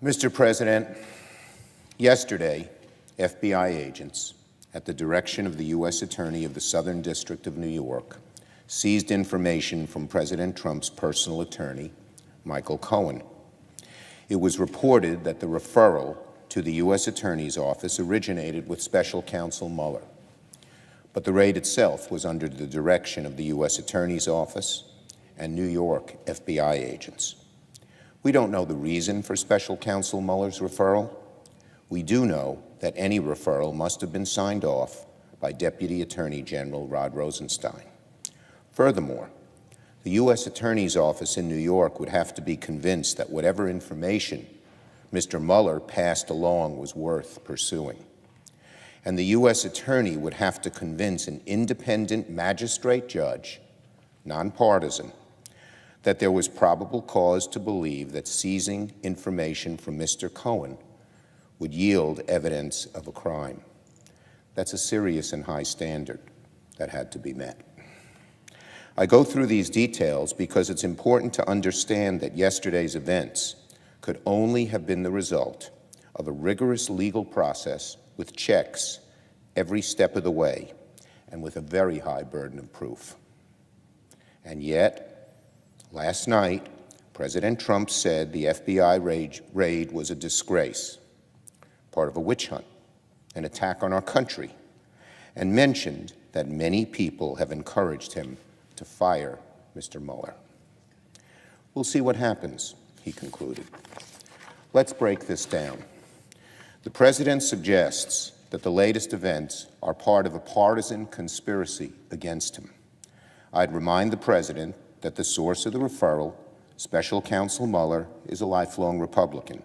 Mr. President, yesterday, FBI agents, at the direction of the U.S. Attorney of the Southern District of New York, seized information from President Trump's personal attorney, Michael Cohen. It was reported that the referral to the U.S. Attorney's Office originated with Special Counsel Mueller, but the raid itself was under the direction of the U.S. Attorney's Office and New York FBI agents. We don't know the reason for Special Counsel Mueller's referral. We do know that any referral must have been signed off by Deputy Attorney General Rod Rosenstein. Furthermore, the U.S. Attorney's Office in New York would have to be convinced that whatever information Mr. Mueller passed along was worth pursuing. And the U.S. Attorney would have to convince an independent magistrate judge, nonpartisan, that there was probable cause to believe that seizing information from Mr. Cohen would yield evidence of a crime. That's a serious and high standard that had to be met. I go through these details because it's important to understand that yesterday's events could only have been the result of a rigorous legal process with checks every step of the way and with a very high burden of proof. And yet, last night, President Trump said the FBI raid was a disgrace, part of a witch hunt, an attack on our country, and mentioned that many people have encouraged him to fire Mr. Mueller. We'll see what happens, he concluded. Let's break this down. The president suggests that the latest events are part of a partisan conspiracy against him. I'd remind the president that the source of the referral, Special Counsel Mueller, is a lifelong Republican.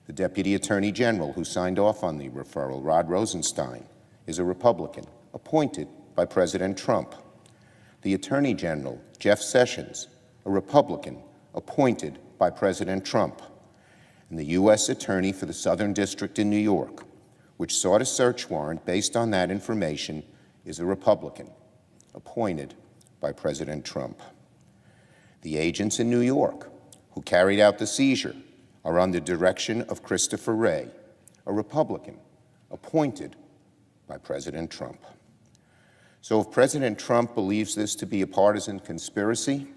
The Deputy Attorney General who signed off on the referral, Rod Rosenstein, is a Republican, appointed by President Trump. The Attorney General, Jeff Sessions, a Republican, appointed by President Trump. And the U.S. Attorney for the Southern District in New York, which sought a search warrant based on that information, is a Republican, appointed by President Trump. The agents in New York who carried out the seizure are under the direction of Christopher Wray, a Republican, appointed by President Trump. So if President Trump believes this to be a partisan conspiracy,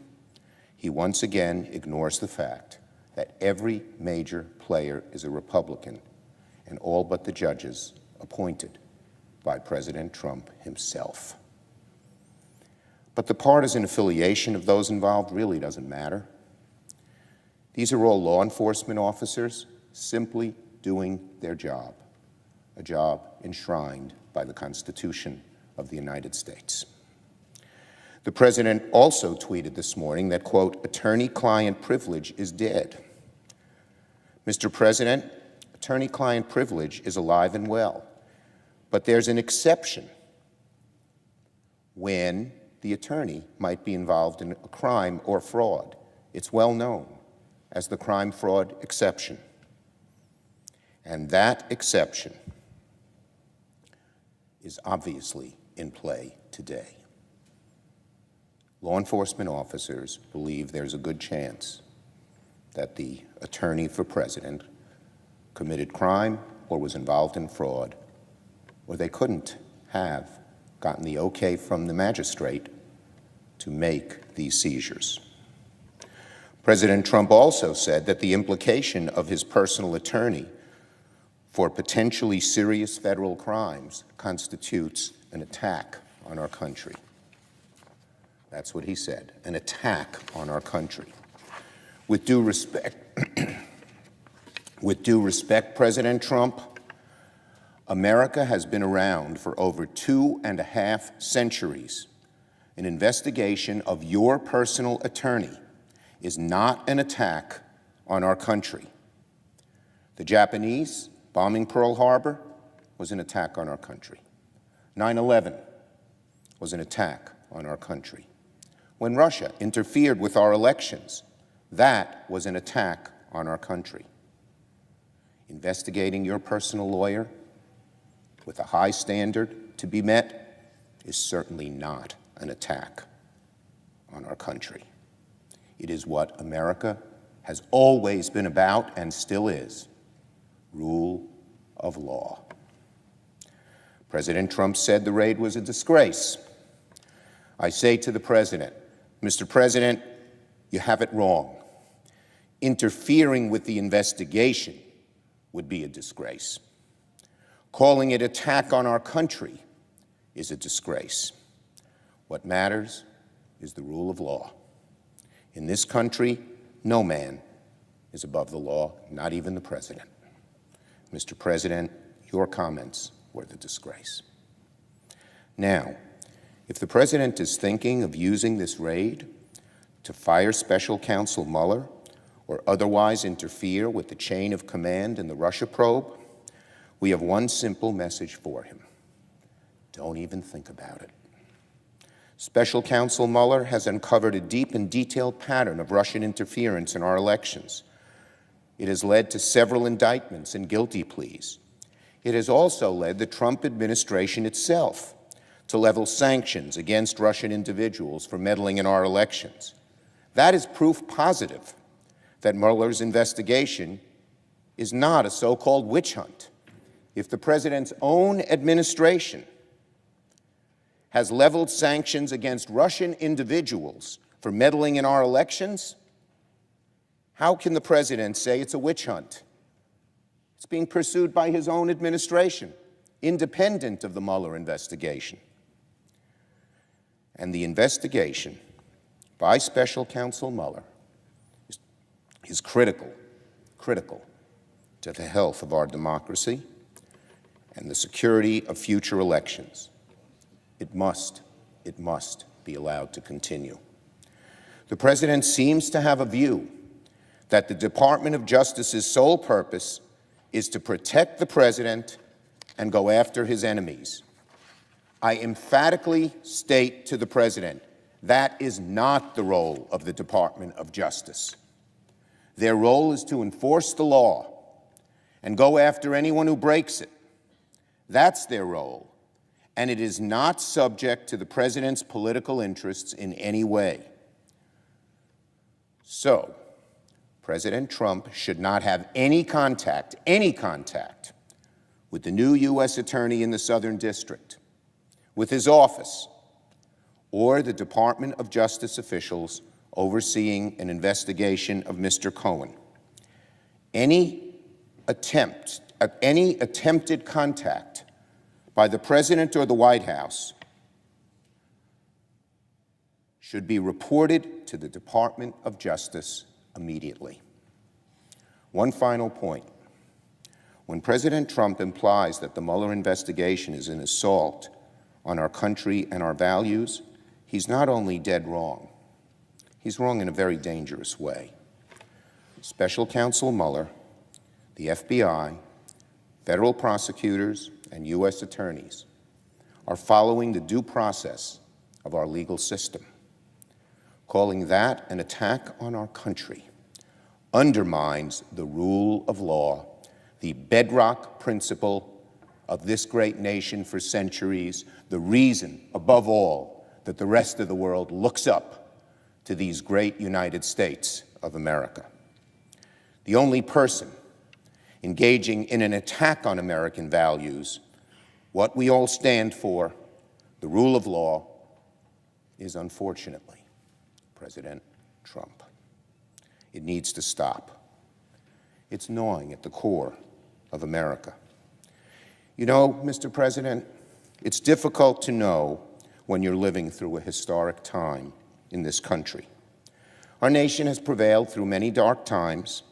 he once again ignores the fact that every major player is a Republican, and all but the judges appointed by President Trump himself. But the partisan affiliation of those involved really doesn't matter. These are all law enforcement officers simply doing their job, a job enshrined by the Constitution of the United States. The president also tweeted this morning that, quote, attorney-client privilege is dead. Mr. President, attorney-client privilege is alive and well, but there's an exception when the attorney might be involved in a crime or fraud. It's well known as the crime-fraud exception. And that exception is obviously in play today. Law enforcement officers believe there's a good chance that the attorney for president committed crime or was involved in fraud, or they couldn't have gotten the okay from the magistrate to make these seizures. President Trump also said that the implication of his personal attorney for potentially serious federal crimes constitutes an attack on our country. That's what he said, an attack on our country. With due respect, President Trump, America has been around for over 2.5 centuries. An investigation of your personal attorney is not an attack on our country. The Japanese bombing Pearl Harbor was an attack on our country. 9/11 was an attack on our country. When Russia interfered with our elections, that was an attack on our country. Investigating your personal lawyer with a high standard to be met is certainly not an attack on our country. It is what America has always been about, and still is, rule of law. President Trump said the raid was a disgrace. I say to the President, Mr. President, you have it wrong. Interfering with the investigation would be a disgrace. Calling it attack on our country is a disgrace. What matters is the rule of law. In this country, no man is above the law, not even the President. Mr. President, your comments were the disgrace. Now, if the President is thinking of using this raid to fire Special Counsel Mueller or otherwise interfere with the chain of command in the Russia probe, we have one simple message for him. Don't even think about it. Special Counsel Mueller has uncovered a deep and detailed pattern of Russian interference in our elections. It has led to several indictments and guilty pleas. It has also led the Trump administration itself to level sanctions against Russian individuals for meddling in our elections. That is proof positive that Mueller's investigation is not a so-called witch hunt. If the President's own administration has leveled sanctions against Russian individuals for meddling in our elections, how can the President say it's a witch hunt? It's being pursued by his own administration, independent of the Mueller investigation. And the investigation by Special Counsel Mueller is critical to the health of our democracy and the security of future elections. It must be allowed to continue. The President seems to have a view that the Department of Justice's sole purpose is to protect the President and go after his enemies. I emphatically state to the President, that is not the role of the Department of Justice. Their role is to enforce the law and go after anyone who breaks it. That's their role. And it is not subject to the President's political interests in any way. So, President Trump should not have any contact with the new U.S. Attorney in the Southern District, with his office, or the Department of Justice officials overseeing an investigation of Mr. Cohen. Any attempted contact by the President or the White House should be reported to the Department of Justice immediately. One final point. When President Trump implies that the Mueller investigation is an assault on our country and our values, he's not only dead wrong, he's wrong in a very dangerous way. Special Counsel Mueller, the FBI, federal prosecutors, and U.S. attorneys are following the due process of our legal system. Calling that an attack on our country undermines the rule of law, the bedrock principle of this great nation for centuries, the reason, above all, that the rest of the world looks up to these great United States of America. The only person engaging in an attack on American values, what we all stand for, the rule of law, is unfortunately President Trump. It needs to stop. It's gnawing at the core of America. You know, Mr. President, it's difficult to know when you're living through a historic time in this country. Our nation has prevailed through many dark times.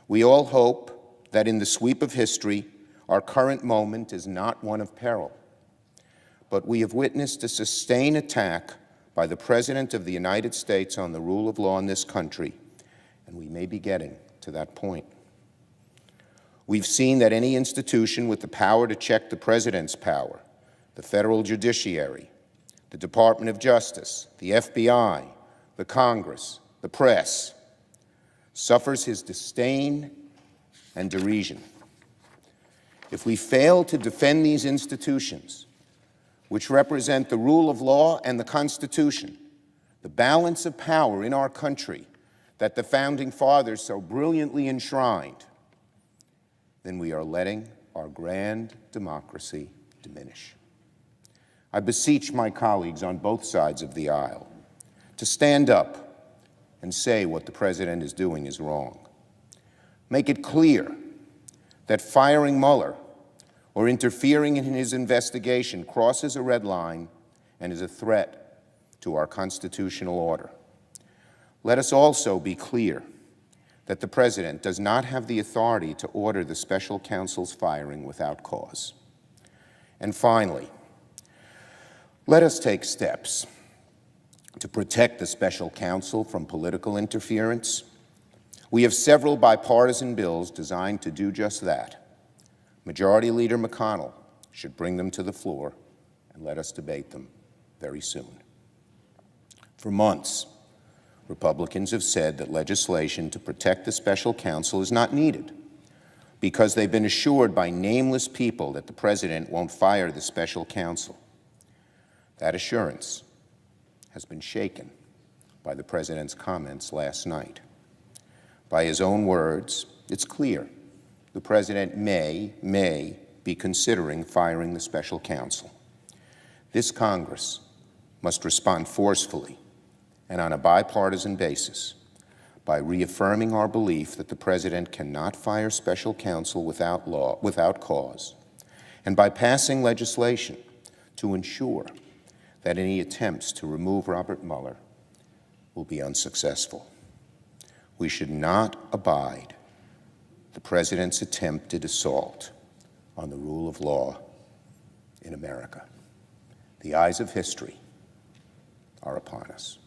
We all hope that in the sweep of history, our current moment is not one of peril. But we have witnessed a sustained attack by the President of the United States on the rule of law in this country, and we may be getting to that point. We've seen that any institution with the power to check the President's power, the federal judiciary, the Department of Justice, the FBI, the Congress, the press, suffers his disdain and derision. If we fail to defend these institutions, which represent the rule of law and the Constitution, the balance of power in our country, that the Founding Fathers so brilliantly enshrined, then we are letting our grand democracy diminish. I beseech my colleagues on both sides of the aisle to stand up and say what the President is doing is wrong. Make it clear that firing Mueller or interfering in his investigation crosses a red line and is a threat to our constitutional order. Let us also be clear that the President does not have the authority to order the special counsel's firing without cause. And finally, let us take steps to protect the special counsel from political interference. We have several bipartisan bills designed to do just that. Majority Leader McConnell should bring them to the floor and let us debate them very soon. For months, Republicans have said that legislation to protect the special counsel is not needed because they've been assured by nameless people that the President won't fire the special counsel. That assurance has been shaken by the President's comments last night. By his own words, it's clear the President may be considering firing the special counsel. This Congress must respond forcefully and on a bipartisan basis by reaffirming our belief that the President cannot fire special counsel without cause, and by passing legislation to ensure that any attempts to remove Robert Mueller will be unsuccessful. We should not abide the President's attempted assault on the rule of law in America. The eyes of history are upon us.